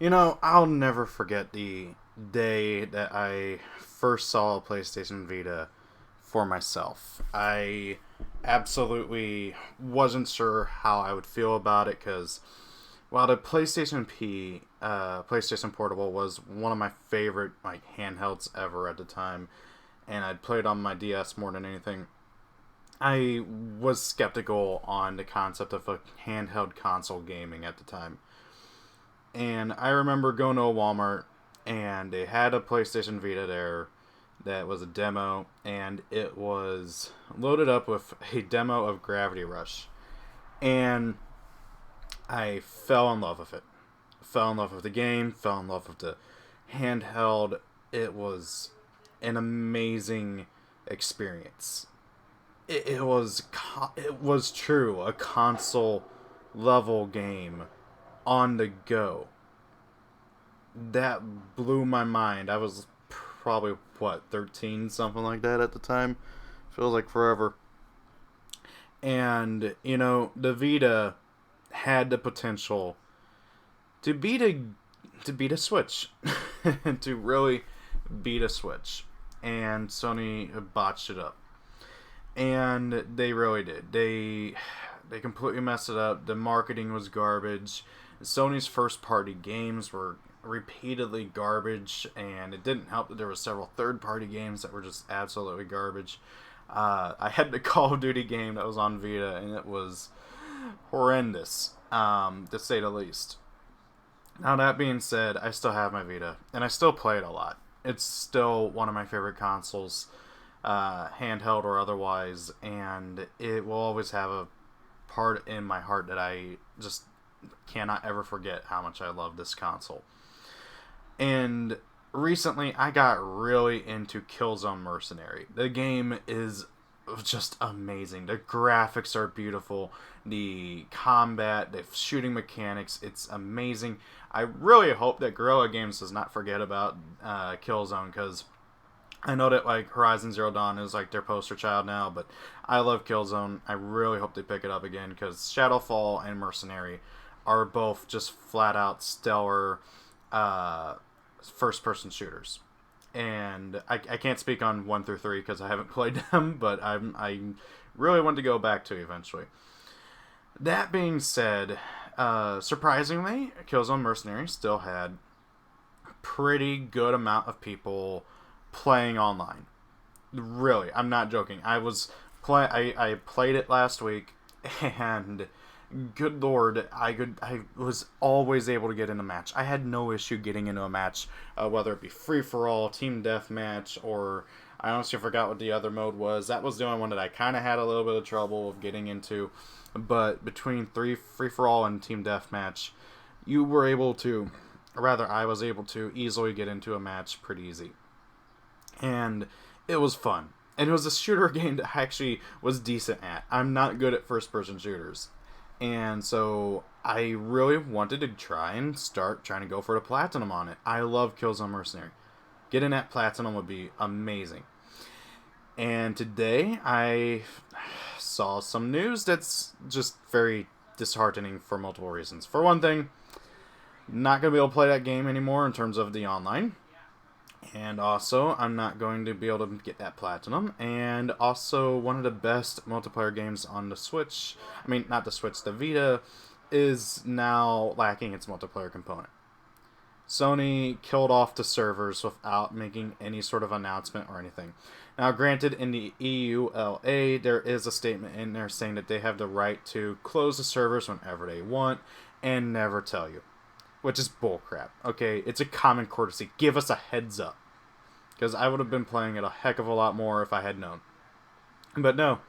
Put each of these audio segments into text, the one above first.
I'll never forget the day that I first saw a PlayStation Vita for myself. I absolutely wasn't sure how I would feel about it because while the PlayStation Portable was one of my favorite handhelds ever at the time, and I'd played on my DS more than anything, I was skeptical on the concept of a handheld console gaming at the time. And I remember going to a Walmart and they had a PlayStation Vita there that was a demo, and it was loaded up with a demo of Gravity Rush. And I fell in love with it. Fell in love with the game, fell in love with the handheld. It was an amazing experience. It was true a console level game on the go. That blew my mind. I was probably what 13, something like that at the time. Feels like forever. And the Vita had the potential to beat a Switch, to really beat a Switch, and Sony botched it up, and they really did. They completely messed it up. The marketing was garbage. Sony's first party games were repeatedly garbage, and it didn't help that there were several third party games that were just absolutely garbage. I had the Call of Duty game that was on Vita, and it was horrendous, to say the least. Now, that being said, I still have my Vita, and I still play it a lot. It's still one of my favorite consoles, handheld or otherwise, and it will always have a part in my heart that I just cannot ever forget how much I love this console. And recently, I got really into Killzone Mercenary. The game is just amazing. The graphics are beautiful. The combat, the shooting mechanics, it's amazing. I really hope that Guerrilla Games does not forget about Killzone, because I know that Horizon Zero Dawn is their poster child now, but I love Killzone. I really hope they pick it up again, because Shadowfall and Mercenary are both just flat out stellar uh, first person shooters. And I can't speak on 1 through 3 because I haven't played them, but I really want to go back to eventually. That being said, surprisingly, Killzone Mercenaries still had a pretty good amount of people playing online. Really, I'm not joking. I played it last week, and good lord, I was always able to get in a match. I had no issue getting into a match, whether it be free for all, team deathmatch, or I honestly forgot what the other mode was. That was the only one that I kind of had a little bit of trouble of getting into. But between three free for all and team deathmatch, you were able to, or rather, I was able to easily get into a match pretty easy, and it was fun. And it was a shooter game that I actually was decent at. I'm not good at first person shooters. And so I really wanted to try and start trying to go for the platinum on it. I love Killzone Mercenary. Getting that platinum would be amazing. And today I saw some news that's just very disheartening for multiple reasons. For one thing, not going to be able to play that game anymore in terms of the online. And also, I'm not going to be able to get that platinum. And also, one of the best multiplayer games on the Switch, I mean, not the Switch, the Vita, is now lacking its multiplayer component. Sony killed off the servers without making any sort of announcement or anything. Now, granted, in the EULA, there is a statement in there saying that they have the right to close the servers whenever they want and never tell you, which is bullcrap. Okay, it's a common courtesy. Give us a heads up, because I would have been playing it a heck of a lot more if I had known. But no,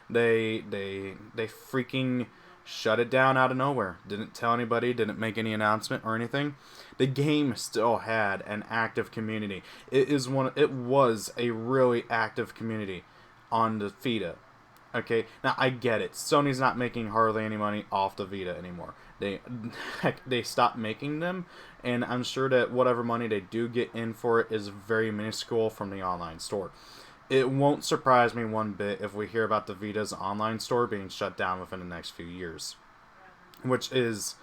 they freaking shut it down out of nowhere. Didn't tell anybody. Didn't make any announcement or anything. The game still had an active community. It was a really active community on the Vita. Okay, now I get it. Sony's not making hardly any money off the Vita anymore. They stopped making them, and I'm sure that whatever money they do get in for it is very minuscule from the online store. It won't surprise me one bit if we hear about the Vita's online store being shut down within the next few years, which is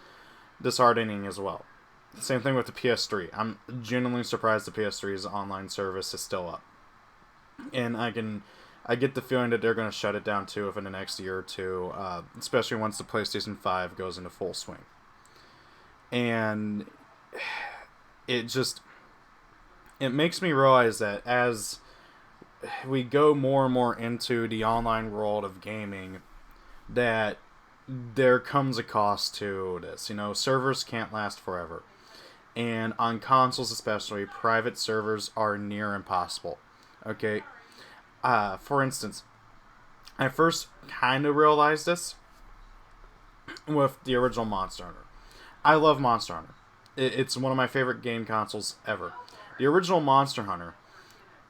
disheartening as well. Same thing with the PS3. I'm genuinely surprised the PS3's online service is still up. And I get the feeling that they're going to shut it down too within the next year or two, especially once the PlayStation 5 goes into full swing. And it makes me realize that as we go more and more into the online world of gaming, that there comes a cost to this. Servers can't last forever. And on consoles especially, private servers are near impossible. Okay? For instance, I first kind of realized this with the original Monster Hunter. I love Monster Hunter. It's one of my favorite game consoles ever. The original Monster Hunter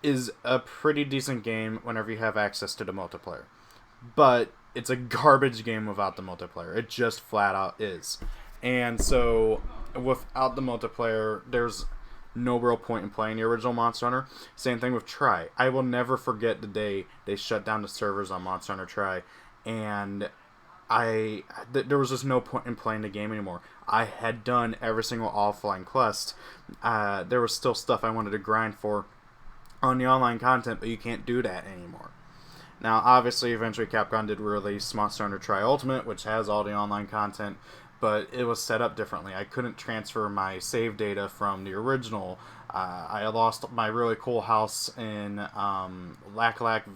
is a pretty decent game whenever you have access to the multiplayer. But it's a garbage game without the multiplayer. It just flat out is. And so, without the multiplayer, there's no real point in playing the original Monster Hunter. Same thing with Tri. I will never forget the day they shut down the servers on Monster Hunter Tri, and there was just no point in playing the game anymore. I had done every single offline quest. There was still stuff I wanted to grind for on the online content, but you can't do that anymore. Now, obviously, eventually Capcom did release Monster Hunter Tri Ultimate, which has all the online content, but it was set up differently. I couldn't transfer my save data from the original. I lost my really cool house in Lac-Lac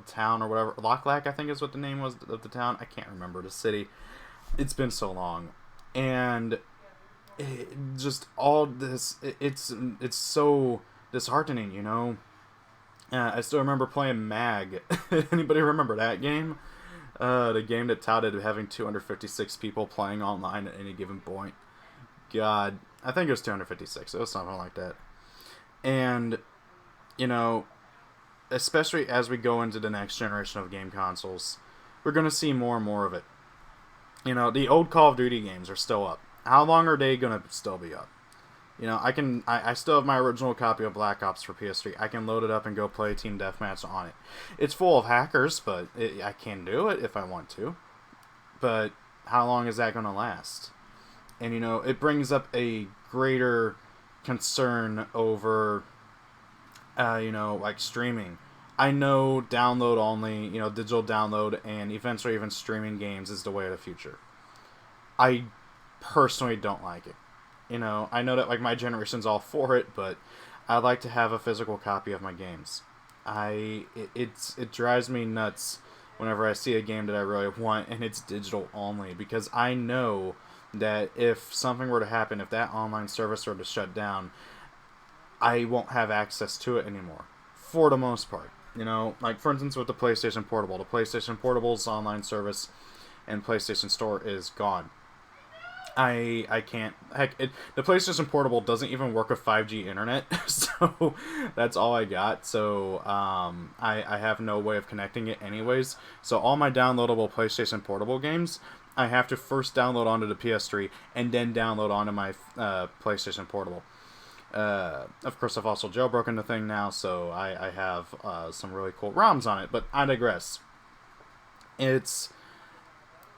town or whatever. Lac-Lac, I think is what the name was of the town. I can't remember the city. It's been so long. And it's so disheartening, I still remember playing Mag. Anybody remember that game? The game that touted having 256 people playing online at any given point. God, I think it was 256. It was something like that. And, especially as we go into the next generation of game consoles, we're going to see more and more of it. The old Call of Duty games are still up. How long are they going to still be up? I still have my original copy of Black Ops for PS3. I can load it up and go play Team Deathmatch on it. It's full of hackers, but I can do it if I want to. But how long is that going to last? And, it brings up a greater concern over, like streaming. I know download only, digital download, and eventually even streaming games is the way of the future. I personally don't like it. I know that like my generation's all for it, but I like to have a physical copy of my games. It drives me nuts whenever I see a game that I really want and it's digital only, because I know that if something were to happen, if that online service were to shut down, I won't have access to it anymore, for the most part. Like for instance with the PlayStation Portable's online service and PlayStation Store is gone. I can't. Heck, the PlayStation Portable doesn't even work with 5G internet, so that's all I got. So I have no way of connecting it anyways. So all my downloadable PlayStation Portable games, I have to first download onto the PS3 and then download onto my PlayStation Portable. Of course, I've also jailbroken the thing now, so I have some really cool ROMs on it. But I digress. It's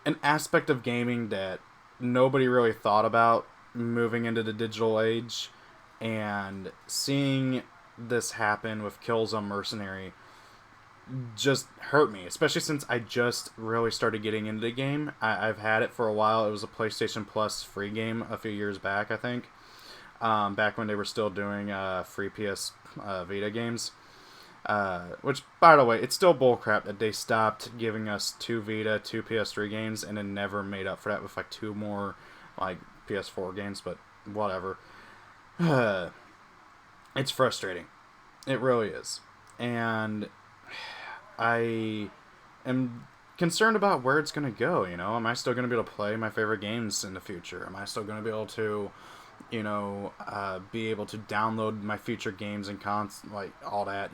an aspect of gaming that nobody really thought about moving into the digital age, and seeing this happen with Killzone Mercenary just hurt me, especially since I just really started getting into the game. I've had it for a while. It was a PlayStation Plus free game a few years back, I think, back when they were still doing free PS Vita games. Which, by the way, it's still bullcrap that they stopped giving us 2 Vita, 2 PS3 games, and then never made up for that with like 2 more like PS4 games, but whatever. It's frustrating. It really is. And I am concerned about where it's going to go, Am I still going to be able to play my favorite games in the future? Am I still going to be able to be able to download my future games and like all that,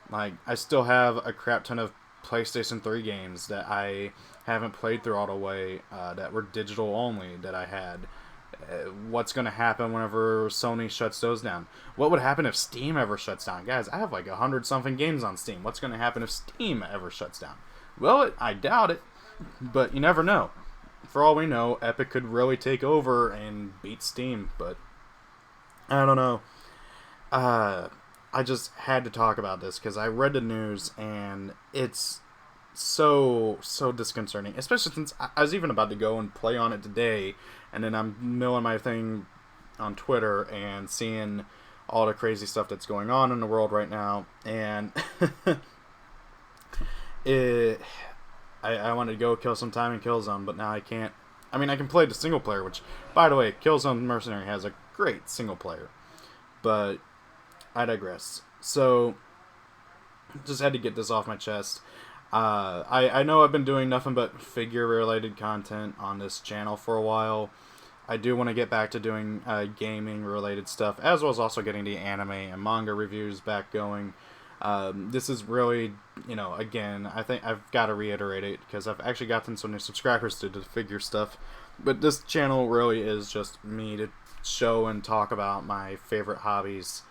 like I still have a crap ton of PlayStation 3 games that I haven't played through all the way, that were digital only that I had. What's going to happen whenever Sony shuts those down? What would happen if Steam ever shuts down? Guys, I have like 100-something games on Steam. What's going to happen if Steam ever shuts down? Well, I doubt it, but you never know. for all we know, Epic could really take over and beat Steam, but I don't know. I just had to talk about this because I read the news and it's so disconcerting, especially since I was even about to go and play on it today, and then I'm milling my thing on Twitter and seeing all the crazy stuff that's going on in the world right now, and I wanted to go kill some time in Killzone, but now I can't. I mean, I can play the single player, which, by the way, Killzone Mercenary has a great single player, but I digress. So, just had to get this off my chest. I know I've been doing nothing but figure-related content on this channel for a while. I do want to get back to doing gaming-related stuff, as well as also getting the anime and manga reviews back going. This is really, again, I think I've got to reiterate it, because I've actually gotten some new subscribers to the figure stuff. But this channel really is just me to show and talk about my favorite hobbies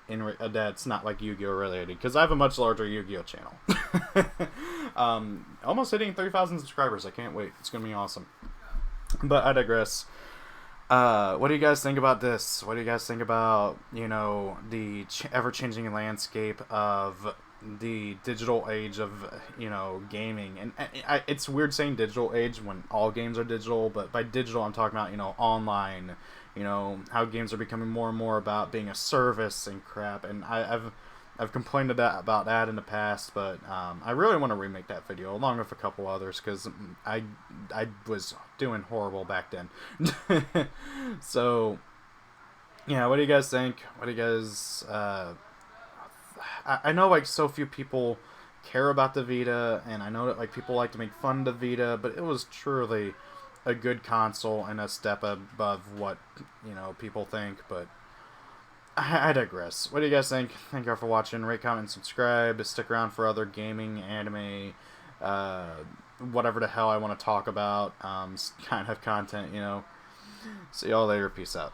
that's not like Yu-Gi-Oh related, because I have a much larger Yu-Gi-Oh channel. Almost hitting 30,000 subscribers. I can't wait. It's gonna be awesome. But I digress. What do you guys think about this? What do you guys think about, the ever-changing landscape of the digital age of, gaming? And it's weird saying digital age when all games are digital, but by digital I'm talking about, online, how games are becoming more and more about being a service and crap. And I've complained about that in the past, but I really want to remake that video along with a couple others, because I was doing horrible back then. So, yeah, what do you guys think? What do you guys... I know, like, so few people care about the Vita, and I know that, like, people like to make fun of the Vita, but it was truly a good console and a step above what, people think, but I digress. What do you guys think? Thank you all for watching. Rate, comment, and subscribe. Stick around for other gaming, anime, whatever the hell I want to talk about, kind of content, See y'all later. Peace out.